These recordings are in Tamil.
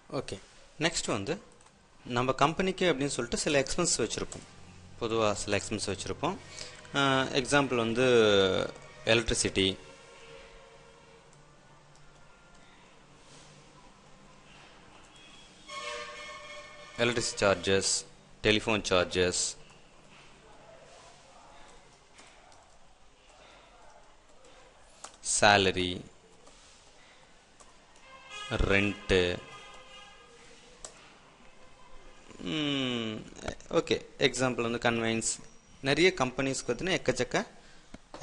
ஓகே, நெக்ஸ்ட் வந்து நம்ம கம்பெனிக்கு அப்படின்னு சொல்லிட்டு சில எக்ஸ்பென்ஸ் வச்சுருப்போம். பொதுவாக சில எக்ஸ்பென்ஸ் வச்சுருப்போம். எக்ஸாம்பிள் வந்து electricity, charges, telephone charges, salary, rent. Okay, example வந்து கன்வெயன்ஸ். நிறைய கம்பெனிஸ்க்கு பார்த்தீங்கன்னா எக்கச்சக்க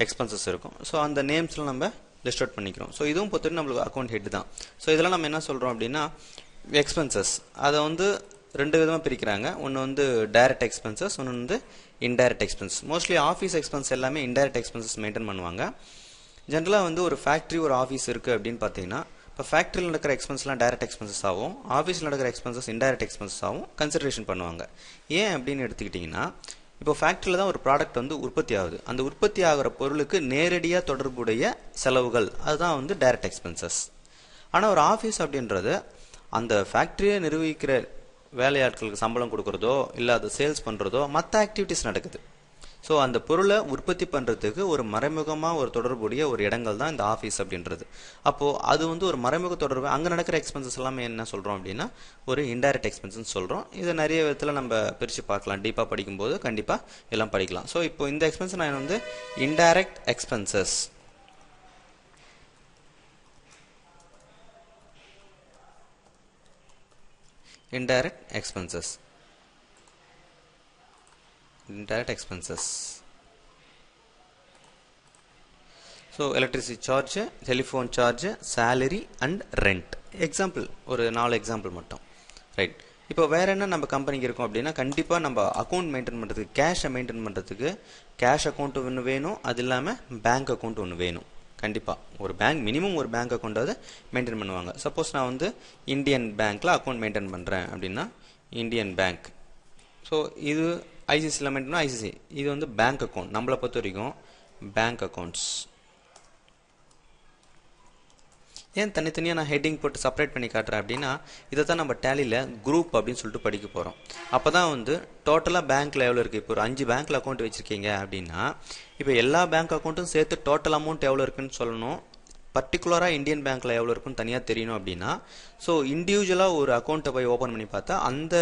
எக்ஸ்பென்சஸ் இருக்கும். ஸோ அந்த நேம்ஸில் நம்ம லிஸ்ட் அவுட் பண்ணிக்கிறோம். ஸோ இதுவும் பொறுத்தவரை நம்மளுக்கு அக்கௌண்ட் ஹெட் தான். ஸோ இதெல்லாம் நம்ம என்ன சொல்கிறோம் அப்படின்னா எக்ஸ்பென்சஸ். அதை வந்து ரெண்டு விதமாக பிரிக்கிறாங்க. ஒன்று வந்து டைரக்ட் எக்ஸ்பென்சஸ், ஒன்று வந்து indirect expense. Mostly office expense எல்லாமே இன்டைரக்ட் எக்ஸ்பென்சஸ் மெயின்டைன் பண்ணுவாங்க. ஜென்ரலாக வந்து ஒரு ஃபேக்ட்ரி ஒரு ஆஃபீஸ் இருக்குது அப்படின்னு பார்த்தீங்கன்னா, இப்போ ஃபேக்ட்ரியில் நடக்கிற எக்ஸ்பென்ஸ்லாம் டைரக்ட் எக்ஸ்பென்சஸ் ஆகும், ஆஃபீஸில் நடக்கிற எக்ஸ்பென்சஸ் இன்டைரக்ட் எக்ஸ்பென்சஸ் ஆகும் கன்சிடரேஷன் பண்ணுவாங்க. ஏன் அப்படின்னு எடுத்துக்கிட்டிங்கன்னா, இப்போ ஃபேக்ட்ரியில் தான் ஒரு ப்ராடக்ட் வந்து உற்பத்தி ஆகுது. அந்த உற்பத்தி ஆகிற பொருளுக்கு நேரடியாக தொடர்புடைய செலவுகள் அதுதான் வந்து டைரக்ட் எக்ஸ்பென்சஸ். ஆனால் ஒரு ஆஃபீஸ் அப்படின்றது அந்த ஃபேக்ட்ரியை நிர்வகிக்கிற வேலையாட்களுக்கு சம்பளம் கொடுக்குறதோ இல்லை அதை சேல்ஸ் பண்ணுறதோ மற்ற ஆக்டிவிட்டிஸ் நடக்குது. ஸோ அந்த பொருளை உற்பத்தி பண்ணுறதுக்கு ஒரு மறைமுகமாக ஒரு தொடர்புடைய ஒரு இடங்கள் தான் இந்த ஆஃபீஸ் அப்படின்றது. அப்போது அது வந்து ஒரு மறைமுக தொடர்பு. அங்கே நடக்கிற எக்ஸ்பென்சஸ் எல்லாமே என்ன சொல்கிறோம் அப்படின்னா ஒரு இன்டைரக்ட் எக்ஸ்பென்சஸ் சொல்கிறோம். இதை நிறைய விதத்தில் நம்ம பிரித்து பார்க்கலாம். டீப்பாக படிக்கும்போது கண்டிப்பாக எல்லாம் படிக்கலாம். ஸோ இப்போ இந்த எக்ஸ்பென்ஸ் நான் வந்து indirect expenses. Indirect expenses, indirect expenses. So electricity charge, telephone charge, salary and rent. Example ஒரு 4 எக்ஸாம்பிள் மட்டும். ரைட். இப்போ வேற என்ன நம்ம கம்பெனிக்கு இருக்கும் அப்படின்னா, கண்டிப்பாக நம்ம அக்கௌண்ட் மெயின்டைன் பண்ணுறதுக்கு, கேஷை மெயின்டைன் பண்ணுறதுக்கு கேஷ் அக்கௌண்ட் ஒன்று வேணும். அது இல்லாமல் பேங்க் அக்கௌண்ட் ஒன்று வேணும். கண்டிப்பாக ஒரு பேங்க், மினிமம் ஒரு பேங்க் அக்கௌண்ட்டாவது மெயின்டைன் பண்ணுவாங்க. சப்போஸ் நான் வந்து இந்தியன் பேங்க்கில் அக்கௌண்ட் மெயின்டைன் பண்ணுறேன் அப்படின்னா இந்தியன் பேங்க். ஸோ இது ஐசிசியில் மெயின்டைன் ஐசிசி. இது வந்து பேங்க் அக்கௌண்ட். நம்மளை பொறுத்த வரைக்கும் பேங்க் அக்கௌண்ட்ஸ். ஏன் தனித்தனியாக நான் ஹெட்டிங் போட்டு செப்பரேட் பண்ணி காட்டுறேன் அப்படின்னா, இதை தான் நம்ம டேலியில் குரூப் அப்படின்னு சொல்லிட்டு படிக்க போகிறோம். அப்போ தான் வந்து டோட்டலாக பேங்க்கில் எவ்வளோ இருக்குது. இப்போ ஒரு 5 பேங்க்கில் அக்கௌண்ட் வச்சுருக்கீங்க அப்படின்னா, இப்போ எல்லா பேங்க் அக்கௌண்ட்டும் சேர்த்து டோட்டல் அமௌண்ட் எவ்வளோ இருக்குன்னு சொல்லணும். பர்டிகுலராக இந்தியன் பேங்க்கில் எவ்வளோ இருக்குன்னு தனியாக தெரியணும் அப்படின்னா, ஸோ இண்டிவிஜுவலாக ஒரு அக்கௌண்ட்டை போய் ஓப்பன் பண்ணி பார்த்தா, அந்த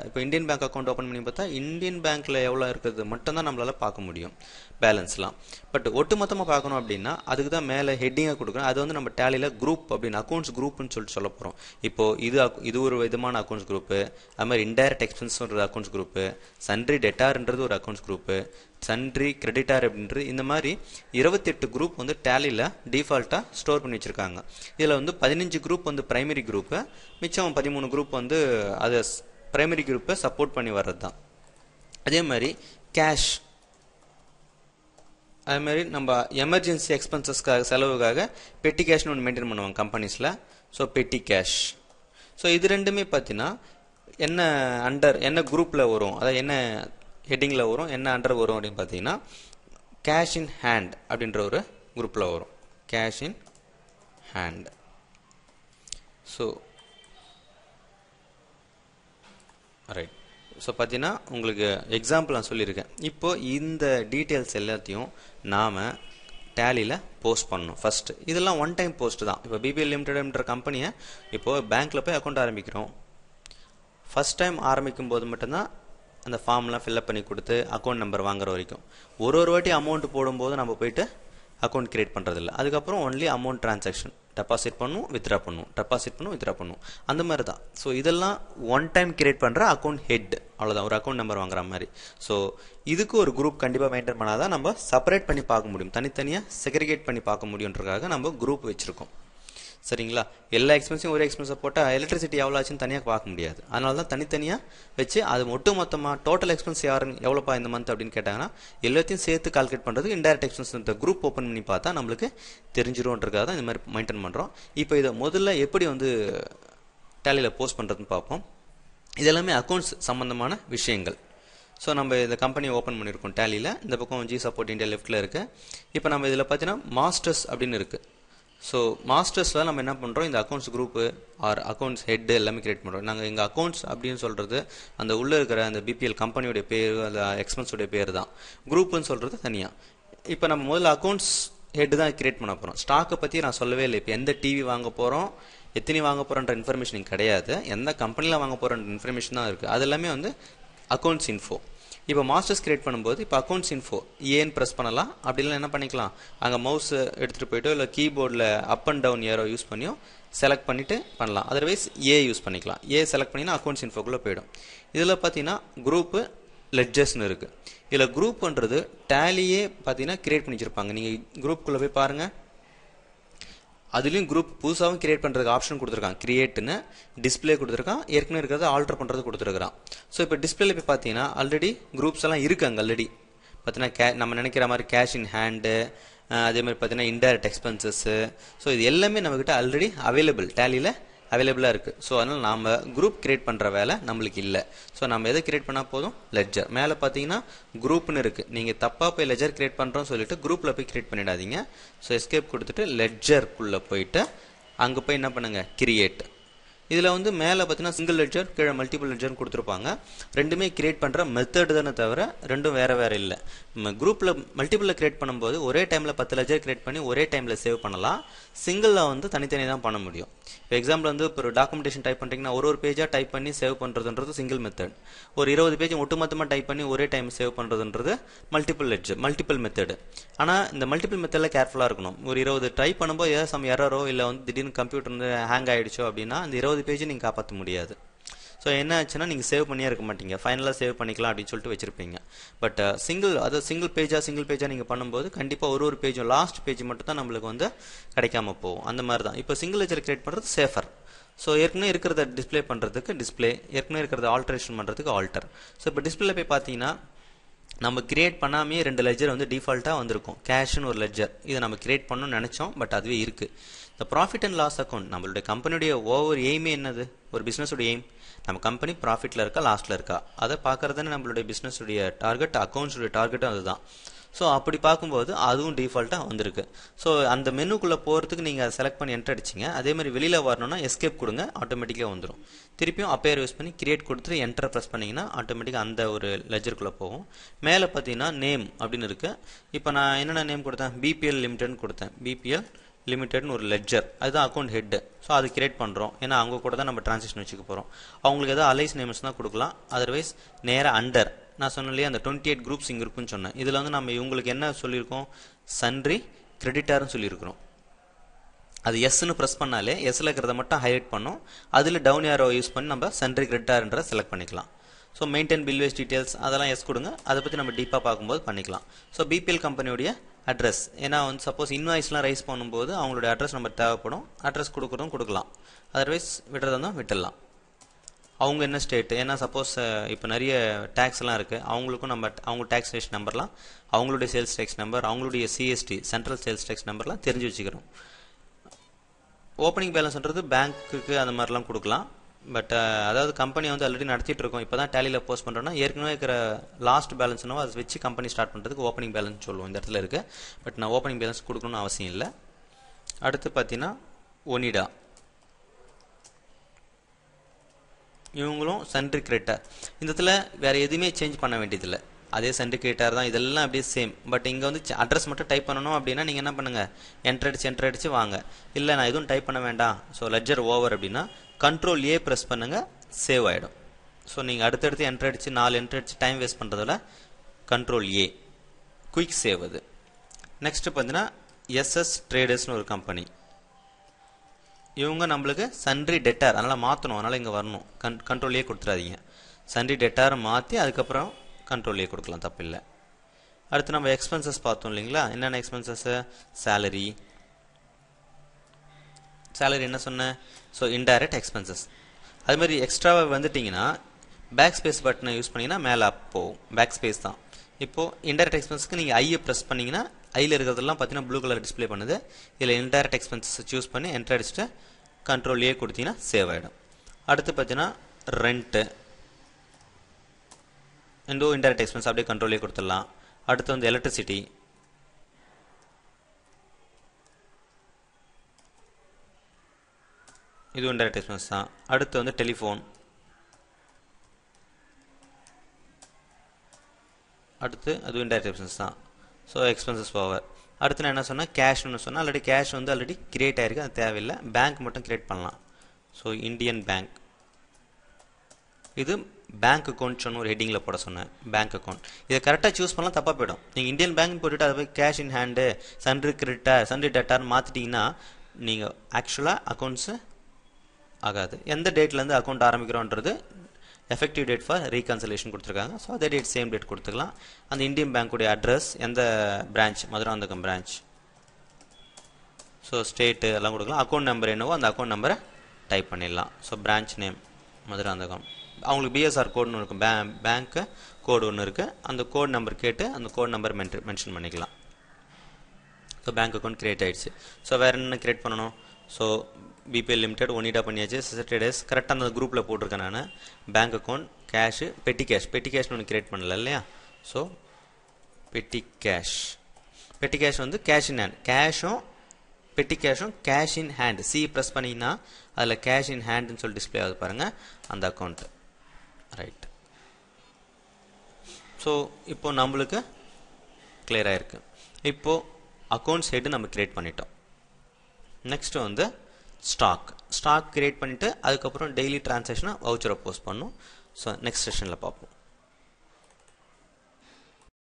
இப்போ இந்தியன் பேங்க் அக்கௌண்ட் ஓப்பன் பண்ணி பார்த்தா இந்தியன் பேங்க்கில் எவ்வளோ இருக்கிறது மட்டும்தான் நம்மளால் பார்க்க முடியும் பேலன்ஸ்லாம். பட் ஒட்டுமொத்தமாக பார்க்கணும் அப்படின்னா அதுக்கு தான் மேலே ஹெட்டிங்காக கொடுக்குறோம். அது வந்து நம்ம டேலியில் குரூப் அப்படின்னு அக்கௌண்ட்ஸ் குரூப்னு சொல்லிட்டு சொல்ல போகிறோம். இப்போது இது ஒரு விதமான அக்கௌண்ட்ஸ் குரூப்பு. அது மாதிரி இன்டைரக்ட் எக்ஸ்பென்ஸ் ஒரு அக்கௌண்ட்ஸ் குரூப்பு, சன்ட்ரி டெட்டார்ன்றது ஒரு அக்கௌண்ட்ஸ் குரூப்பு, சன்ட்ரி கிரெடிட்டார் அப்படின்றது, இந்த மாதிரி 28 குரூப் வந்து டேலியில் டிஃபால்ட்டாக ஸ்டோர் பண்ணி வச்சுருக்காங்க. இதில் வந்து 15 குரூப் வந்து பிரைமரி குரூப்பு, மிச்சம் 13 குரூப் வந்து அது பிரைமரி குரூப்பை சப்போர்ட் பண்ணி வர்றது தான். அதே மாதிரி கேஷ், அதே மாதிரி நம்ம எமர்ஜென்சி எக்ஸ்பென்சஸ்க்காக செலவுக்காக பெட்டி கேஷ்னு ஒன்று மெயின்டைன் பண்ணுவாங்க கம்பெனிஸில். ஸோ பெட்டி கேஷ். ஸோ இது ரெண்டுமே பார்த்தீங்கன்னா என்ன குரூப்பில் வரும், அதாவது என்ன ஹெட்டிங்கில் வரும், என்ன அண்டர் வரும் அப்படின்னு பார்த்தீங்கன்னா கேஷ் இன் ஹேண்ட் அப்படின்ற ஒரு குரூப்பில் வரும். Cash in hand. So right. So பார்த்தீங்கன்னா உங்களுக்கு எக்ஸாம்பிள் நான் சொல்லியிருக்கேன். இப்போது இந்த டீட்டெயில்ஸ் எல்லாத்தையும் நாம் டேலியில் போஸ்ட் பண்ணணும் ஃபஸ்ட்டு. இதெல்லாம் ஒன் டைம் போஸ்ட் தான். இப்போ பிபிஎல் லிமிடெட்ன்ற கம்பெனியை இப்போது பேங்க்கில் போய் அக்கௌண்ட் ஆரம்பிக்கிறோம். ஃபஸ்ட் டைம் ஆரம்பிக்கும் போது மட்டும்தான் அந்த ஃபார்ம்லாம் ஃபில்அப் பண்ணி கொடுத்து அக்கௌண்ட் நம்பர் வாங்குற வரைக்கும். ஒரு வாட்டி அமௌண்ட் போடும்போது நம்ம போயிட்டு அக்கௌண்ட் கிரியேட் பண்ணுறதில்ல. அதுக்கப்புறம் ஒன்லி அமௌண்ட் டிரான்சாக்ஷன் டெபாசிட் பண்ணும், வித்ரா பண்ணும், டெபாசிட் பண்ணும், வித்ரா பண்ணும், அந்த மாதிரி தான். ஸோ இதெல்லாம் ஒன் டைம் கிரியேட் பண்ணுற அக்கௌண்ட் ஹெட், அவ்வளோதான், ஒரு அக்கௌண்ட் நம்பர் வாங்குற மாதிரி. ஸோ இதுக்கு ஒரு குரூப் கண்டிப்பாக மெயின்டைன் பண்ணால் தான் நம்ம செப்பரேட் பண்ணி பார்க்க முடியும், தனித்தனியாக செக்ரிகேட் பண்ணி பார்க்க முடியுன்றதுக்காக நம்ம குரூப் வச்சுருக்கோம். சரிங்களா? எல்லா எக்ஸ்பென்ஸையும் ஒரே எக்ஸ்பென்ஸை போட்டால் எலக்ட்ரிசிட்டி எவ்வளோ ஆச்சுன்னு தனியாக பார்க்க முடியாது. அதனால தான் தனித்தனியாக வச்சு அது மொத்தமாக டோட்டல் எக்ஸ்பென்ஸ் எவ்வளோப்பா இந்த மந்த் அப்படின்னு கேட்டாங்கன்னா எல்லாத்தையும் சேர்த்து கால்குலேட் பண்ணுறதுக்கு இன்டைரக்ட் எக்ஸ்பென்ஸ் இந்த குரூப் ஓப்பன் பண்ணி பார்த்தா நம்மளுக்கு தெரிஞ்சிரும்ன்றதுக்காக தான் இந்த மாதிரி மெயின்டைன் பண்ணுறோம். இப்போ இதை முதல்ல எப்படி வந்து டேலியில் போஸ்ட் பண்ணுறதுன்னு பார்ப்போம். இதெல்லாமே அக்கௌண்ட்ஸ் சம்மந்தமான விஷயங்கள். ஸோ நம்ம இந்த கம்பெனியை ஓப்பன் பண்ணியிருக்கோம் டேலியில். இந்த பக்கம் ஜி சப்போர்ட் இந்தியா லெஃப்ட்டில் இருக்குது. இப்போ நம்ம இதில் பார்த்தீங்கன்னா மாஸ்டர்ஸ் அப்படின்னு இருக்குது. ஸோ மாஸ்டர்ஸில் நம்ம என்ன பண்ணுறோம், இந்த accounts group or accounts head எல்லாமே கிரியேட் பண்ணுறோம். நாங்கள் எங்கள் அக்கௌண்ட்ஸ் அப்படின்னு சொல்கிறது அந்த உள்ளே இருக்கிற அந்த பிபிஎல் கம்பெனியோடைய பேர், அந்த எக்ஸ்பென்ஸோடைய பேர் தான். குரூப்புன்னு சொல்கிறது தனியாக. இப்போ நம்ம முதல்ல அக்கௌண்ட்ஸ் ஹெட் தான் கிரியேட் பண்ண போகிறோம். ஸ்டாக்கை பற்றி நான் சொல்லவே இல்லை. இப்போ எந்த டிவி வாங்க போகிறோம், எத்தனை வாங்க போகிறோன்ற இன்ஃபர்மேஷன் கிடையாது. எந்த கம்பெனியில் வாங்க போகிறன்ற இன்ஃபர்மேஷன் தான் இருக்குது. அது எல்லாமே வந்து அக்கௌண்ட்ஸ் இன்ஃபோ. இப்போ மாஸ்டர்ஸ் கிரியேட் பண்ணும்போது இப்போ அக்கௌண்ட்ஸ் இன்ஃபோ ஏன்னு ப்ரெஸ் பண்ணலாம். அப்படிலாம் என்ன பண்ணிக்கலாம், அங்கே மவுஸ் எடுத்துகிட்டு போய்ட்டோ இல்லை கீபோர்டில் up and down arrow use பண்ணியோ செலக்ட் பண்ணிவிட்டு பண்ணலாம். அதர்வைஸ் ஏ யூஸ் பண்ணிக்கலாம். ஏ செலக்ட் பண்ணிங்கன்னா அக்கௌண்ட்ஸ் இன்ஃபோக்குள்ளே போயிடும். இதில் பார்த்தீங்கன்னா குரூப்பு லெட்ஜர்ஸ்னு இருக்குது. இதில் குரூப்ன்றது டேலியே பார்த்தீங்கன்னா கிரியேட் பண்ணி வச்சுருப்பாங்க. நீங்கள் குரூப்புக்குள்ளே போய் பாருங்கள். அதுலேயும் குரூப் புதுசாகவும் கிரியேட் பண்ணுறதுக்கு ஆப்ஷன் கொடுத்துருக்கான். கிரியேட்னு டிஸ்பிளே கொடுத்துருக்கான். ஏற்கனவே இருக்கிறத ஆல்டர் பண்ணுறது கொடுத்துருக்கான். ஸோ இப்போ டிஸ்பிளேல போய் பார்த்தீங்கன்னா ஆல்ரெடி குரூப்ஸ் எல்லாம் இருக்குது அங்கே. ஆல்ரெடி பார்த்தீங்கன்னா நம்ம நினைக்கிற மாதிரி கேஷ் இன் ஹேண்டு, அதே மாதிரி பார்த்தீங்கன்னா இன்டைரக்ட் எக்ஸ்பென்சஸ்ஸு. ஸோ இது எல்லாமே நம்மக்கிட்ட ஆல்ரெடி அவைலபிள், டேலியில் அவைலபிளாக இருக்குது. ஸோ அதனால் நாம் குரூப் கிரியேட் பண்ணுற வேலை நம்மளுக்கு இல்லை. ஸோ நம்ம எதை கிரியேட் பண்ணால் போதும், லெட்ஜர். மேலே பார்த்தீங்கன்னா குரூப்னு இருக்குது. நீங்கள் தப்பாக போய் லெட்ஜர் கிரியேட் பண்ணுறோன்னு சொல்லிட்டு குரூப்பில் போய் கிரியேட் பண்ணிடாதீங்க. ஸோ எஸ்கேப் கொடுத்துட்டு லெட்ஜருக்குள்ளே போயிட்டு அங்கே போய் என்ன பண்ணுங்கள், கிரியேட். இதில் வந்து மேலே பார்த்தீங்கன்னா சிங்கிள் லெட்ஜர், கீழே மல்டிபிள் லெட்ஜர்னு கொடுத்துருப்பாங்க. ரெண்டுமே கிரியேட் பண்ணுற மெத்தட் தானே தவிர ரெண்டும் வேறு வேறு இல்லை. நம்ம குரூப்பில் மல்டிபிளில் கிரியேட் பண்ணும்போது ஒரே டைமில் 10 லெட்ஜர் கிரியேட் பண்ணி ஒரே டைமில் சேவ் பண்ணலாம். சிங்கிளில் வந்து தனித்தனி தான் பண்ண முடியும். இப்போ எக்ஸாம்பிள் வந்து இப்போ ஒரு டாக்குமெண்டேஷன் டைப் பண்ணுறீங்கன்னா ஒரு பேஜாக டைப் பண்ணி சேவ் பண்ணுறதுன்றது சிங்கிள் மெத்தட். ஒரு 20 பேஜ் ஒட்டுமொத்தமாக டைப் பண்ணி ஒரே டைம் சேவ் பண்ணுறதுன்றது மல்டிபிள் லெட்ஜர், மல்டிபிள் மெத்தடு. ஆனால் இந்த மல்டிபிள் மெத்தடில் கேர்ஃபுல்லாக இருக்கணும். ஒரு 20 டைப் பண்ணும்போது ஏதாவது சம் எரரோ இல்லை வந்து திடீர்னு கம்ப்யூட்டர் வந்து ஹேங் ஆகிடுச்சோ அப்படின்னா அந்த 20 பேஜ் நீங்கள் காப்பாற்ற முடியாது. ஸோ என்ன ஆச்சுன்னா நீங்கள் சேவ் பண்ணியே இருக்க மாட்டீங்க. ஃபைனலாக சேவ் பண்ணிக்கலாம் அப்படின்னு சொல்லிட்டு வச்சுருப்பீங்க. பட் சிங்கிள் பேஜாக நீங்கள் பண்ணும்போது கண்டிப்பாக ஒரு பேஜும் லாஸ்ட் பேஜ் மட்டும் தான் நம்மளுக்கு வந்து கிடைக்காம போகும். அந்த மாதிரி தான் இப்போ சிங்கிள் லெட்ஜர் கிரியேட் பண்ணுறது சேஃபர். ஸோ ஏற்கனவே இருக்கிறத டிஸ்பிளே பண்ணுறதுக்கு டிஸ்பிளே, ஏற்கனவே இருக்கிறத ஆல்டரேஷன் பண்ணுறதுக்கு ஆல்டர். ஸோ இப்போ டிஸ்பிளே போய் பார்த்தீங்கன்னா நம்ம கிரியேட் பண்ணாமே 2 லெட்ஜர் வந்து டிஃபால்ட்டாக வந்திருக்கும். கேஷ்னு ஒரு லெட்ஜர், இதை நம்ம கிரியேட் பண்ணணும்னு நினச்சோம், பட் அதுவே இருக்குது. இந்த ப்ராஃபிட் அண்ட் லாஸ் அக்கௌண்ட் நம்மளுடைய கம்பெனியுடைய ஓவர் எய்மே என்னது, ஒரு பிஸ்னஸோட எய்ம் நம்ம கம்பெனி ப்ராஃபிட்டில் இருக்கா லாஸ்ட்டில் இருக்கா அதை பார்க்குறதுன்னு நம்மளுடைய பிஸ்னஸுடைய டார்கெட், அக்கௌண்ட்ஸுடைய டார்கெட்டும் அதுதான். ஸோ அப்படி பார்க்கும்போது அதுவும் டிஃபால்ட்டாக வந்திருக்கு. ஸோ அந்த மெனுக்குள்ளே போகிறதுக்கு நீங்கள் அதை செலக்ட் பண்ணி என்டர் அடிச்சிங்க. அதே மாதிரி வெளியில் வரணும்னா எஸ்கேப் கொடுங்க, ஆட்டோமேட்டிக்காக வந்துடும். திருப்பியும் அப்பேர் யூஸ் பண்ணி கிரியேட் கொடுத்துட்டு என்டர் ப்ரெஸ் பண்ணிங்கன்னா ஆட்டோமேட்டிக்காக அந்த ஒரு லெஜருக்குள்ளே போகும். மேலே பார்த்தீங்கன்னா நேம் அப்படின்னு இருக்குது. இப்போ நான் என்னென்ன நேம் கொடுத்தேன், பிபிஎல் லிமிடெட்னு கொடுத்தேன். பிபிஎல் லிமிடெட்னு ஒரு லெட்ஜர், அதுதான் அக்கௌண்ட் ஹெட்டு. ஸோ அது கிரியேட் பண்ணுறோம். ஏன்னா அவங்க கூட தான் நம்ம ட்ரான்சாக்ஷன் வச்சுக்க போகிறோம். அவங்களுக்கு எதாவது அலைஸ் நேம்ஸ் தான் கொடுக்கலாம். அதர்வைஸ் நேராக அண்டர் நான் சொன்னேன் இல்லையா, அந்த 28 குரூப்ஸ் இங்கே இருக்குன்னு சொன்னேன். இதில் வந்து நம்ம இவங்களுக்கு என்ன சொல்லியிருக்கோம், சன்ரி கிரெடிட்டார்னு சொல்லியிருக்கிறோம். அது எஸ்ன்னு ப்ரெஸ் பண்ணாலே எஸ்ஸில் இருக்கிறத மட்டும் ஹைலைட் பண்ணோம். அதில் டவுன் ஏரோ யூஸ் பண்ணி நம்ம சன்ரி கிரெடிட்டார்ன்ற செலக்ட் பண்ணிக்கலாம். ஸோ மெயின்டைன் பில்வேஸ் டீட்டெயில்ஸ் அதெல்லாம் எஸ் கொடுங்க. அதை பற்றி நம்ம டீப்பாக பார்க்கும்போது பண்ணிக்கலாம். ஸோ பிபிஎல் கம்பெனியுடைய அட்ரஸ், ஏன்னா வந்து சப்போஸ் இன்வாய்ஸ்லாம் ரைஸ் பண்ணும்போது அவங்களுடைய அட்ரஸ் நம்ம தேவைப்படும். அட்ரஸ் கொடுக்குறதும் கொடுக்கலாம். அதர்வைஸ் விடுறதா தான் விட்டுடலாம். அவங்க என்ன ஸ்டேட், ஏன்னா சப்போஸ் இப்போ நிறைய டேக்ஸ்லாம் இருக்குது, அவங்களுக்கும் நம்ம அவங்க டேக்ஸ் ரேஷன் நம்பர்லாம், அவங்களுடைய சேல்ஸ் டேக்ஸ் நம்பர், அவங்களுடைய சிஎஸ்டி சென்ட்ரல் சேல்ஸ் டேக்ஸ் நம்பர்லாம் தெரிஞ்சு வச்சுக்கிறோம். ஓப்பனிங் பேலன்ஸ்ன்றது பேங்க்குக்கு அந்த மாதிரிலாம் கொடுக்கலாம். பட் அதாவது கம்பெனி வந்து ஆல்ரெடி நடத்திட்டு இருக்கோம், இப்போ தான் டேலியில் போஸ்ட் பண்ணுறோன்னா ஏற்கனவே இருக்கிற லாஸ்ட் பேலன்ஸ்னோ அதை வச்சு கம்பெனி ஸ்டார்ட் பண்ணுறதுக்கு ஓப்பனிங் பேலன்ஸ் சொல்லுவோம். இந்த இடத்துல இருக்குது. பட் நான் ஓப்பனிங் பேலன்ஸ் கொடுக்கணும்னு அவசியம் இல்லை. அடுத்து பார்த்தீங்கன்னா ஒனிடா, இவங்களும் சன்ரி கிரெடிட்டார். இந்த இடத்துல வேறு எதுவுமே சேஞ்ச் பண்ண வேண்டியதில்லை, அதே சன்ரி கிரெடிட்டார் தான். இதெல்லாம் அப்படியே சேம். பட் இங்கே வந்து அட்ரஸ் மட்டும் டைப் பண்ணணும் அப்படின்னா நீங்கள் என்ன பண்ணுங்கள், என்டர் அடிச்சு வாங்க. இல்லை நான் எதுவும் டைப் பண்ண வேண்டாம், ஸோ லெட்ஜர் ஓவர் அப்படின்னா கண்ட்ரோல் ஏ ப்ரெஸ் பண்ணுங்கள், சேவ் ஆகிடும். ஸோ நீங்கள் அடுத்தடுத்து என்டர் அடிச்சு 4 என்டர் அடிச்சு டைம் வேஸ்ட் பண்ணுறதோட கண்ட்ரோல் ஏ குயிக் சேவ். அது நெக்ஸ்ட்டு பார்த்தீங்கன்னா எஸ்எஸ் ட்ரேடர்ஸ்னு ஒரு கம்பெனி. இவங்க நம்மளுக்கு சன்ரி டெட்டார், அதனால் மாற்றணும், அதனால் இங்கே வரணும். கண்ட்ரோல் ஏ கொடுத்துடாதீங்க. சன்ரி டெட்டாரை மாற்றி அதுக்கப்புறம் கண்ட்ரோல் ஏ கொடுக்கலாம், தப்பு இல்லை. அடுத்து நம்ம எக்ஸ்பென்சஸ் பார்த்தோம் இல்லைங்களா, என்னென்ன எக்ஸ்பென்சஸ்ஸு, சேலரி என்ன சொன்னேன், ஸோ இன்டைரக்ட் எக்ஸ்பென்சஸ். அதுமாதிரி எக்ஸ்ட்ராவாக வந்துட்டிங்கன்னா பேக் ஸ்பேஸ் பட்டனை யூஸ் பண்ணிங்கன்னா மேலே அப் போகும், பேக் ஸ்பேஸ் தான். இப்போது இன்டைரக்ட் எக்ஸ்பென்ஸுக்கு நீங்கள் ஐயை ப்ரெஸ் பண்ணிங்கன்னா ஐயில் இருக்கிறதெல்லாம் பார்த்தீங்கன்னா ப்ளூ கலர் டிஸ்பிளே பண்ணுது. இதில் இன்டைரக்ட் எக்ஸ்பென்சஸ் சூஸ் பண்ணி என்டர் அடிச்சுட்டு கண்ட்ரோல் ஏ கொடுத்தீங்கன்னா சேவ் ஆகிடும். அடுத்து பார்த்தீங்கன்னா ரெண்ட்டு, இன்டைரக்ட் எக்ஸ்பென்ஸ் அப்படியே கண்ட்ரோல் ஏ கொடுத்துடலாம். அடுத்து வந்து எலக்ட்ரிசிட்டி, இதுவும் இன்டைரக்ட் எக்ஸ்பென்ஸ் தான். அடுத்து வந்து டெலிஃபோன், அடுத்து அதுவும் இன்டைரக்ட் எக்ஸ்பென்ஸ் தான். So expenses power. அடுத்து நான் என்ன சொன்னேன், கேஷ்னு சொன்னால் ஆல்ரெடி கேஷ் வந்து ஆல்ரெடி கிரியேட் ஆயிருக்கு, அது தேவையில்லை. பேங்க் மட்டும் கிரியேட் பண்ணலாம். ஸோ இந்தியன் பேங்க், இது பேங்க் அக்கௌண்ட் சொன்ன ஒரு ஹெட்டிங்கில் போட சொன்னேன், பேங்க் அக்கௌண்ட். இதை கரெக்டாக சூஸ் பண்ணலாம், தப்பாக போயிடும். நீங்கள் இந்தியன் பேங்க் போட்டுட்டு அதை போய் cash in hand, sundry creditor, sundry டெட்டார்னு மாற்றிட்டிங்கன்னா நீங்கள் ஆக்சுவலாக அக்கௌண்ட்ஸு ஆகாது. எந்த டேட்லேருந்து அக்கௌண்ட் ஆரம்பிக்கிறோன்றது எஃபெக்டிவ் டேட் ஃபார் ரீகன்சலேஷன் கொடுத்துருக்காங்க. ஸோ அதே டேட் சேம் டேட் கொடுத்துக்கலாம். அந்த இந்தியன் பேங்க்குடைய அட்ரஸ், எந்த branch, Madurantakam branch, so state எல்லாம் கொடுக்கலாம். அக்கௌண்ட் நம்பர் என்னவோ அந்த அக்கௌண்ட் நம்பரை டைப் பண்ணிடலாம். So branch name Madurantakam. அவங்களுக்கு பிஎஸ்ஆர் கோடுன்னு இருக்கும், பேங்க்கு கோடு ஒன்று இருக்குது, அந்த கோட் நம்பர் கேட்டு அந்த கோட் நம்பர் மென்ஷன் பண்ணிக்கலாம். ஸோ பேங்க் அக்கௌண்ட் கிரியேட் ஆகிடுச்சு. ஸோ வேறு என்ன கிரியேட் பண்ணணும்? ஸோ பிபிஎல் லிமிடெட் ஒனிடா பண்ணியாச்சு. செசட்டேஸ் கரெக்டாக அந்த குரூப்பில் போட்டிருக்கேன் நான். பேங்க் அக்கௌண்ட், கேஷு, பெட்டி கேஷ்னு ஒன்று கிரியேட் பண்ணல இல்லையா? ஸோ பெட்டி கேஷ் வந்து கேஷ் இன் ஹேண்ட், கேஷும் பெட்டி கேஷும் cash in hand, C press பண்ணிங்கன்னா அதில் கேஷ் இன் ஹேண்டுன்னு சொல்லி டிஸ்பிளே ஆகுது பாருங்கள், அந்த அக்கௌண்ட்டு. ரைட். ஸோ இப்போது நம்மளுக்கு கிளியராக இருக்குது. இப்போது அக்கௌண்ட்ஸ் ஹெட்டு நம்ம கிரியேட் பண்ணிட்டோம். நெக்ஸ்ட்டு வந்து ஸ்டாக் கிரியேட் பண்ணிவிட்டு அதுக்கப்புறம் டெய்லி டிரான்சாக்ஷனை வவுச்சரை போஸ்ட் பண்ணணும். ஸோ நெக்ஸ்ட் செஷனில் பார்ப்போம்.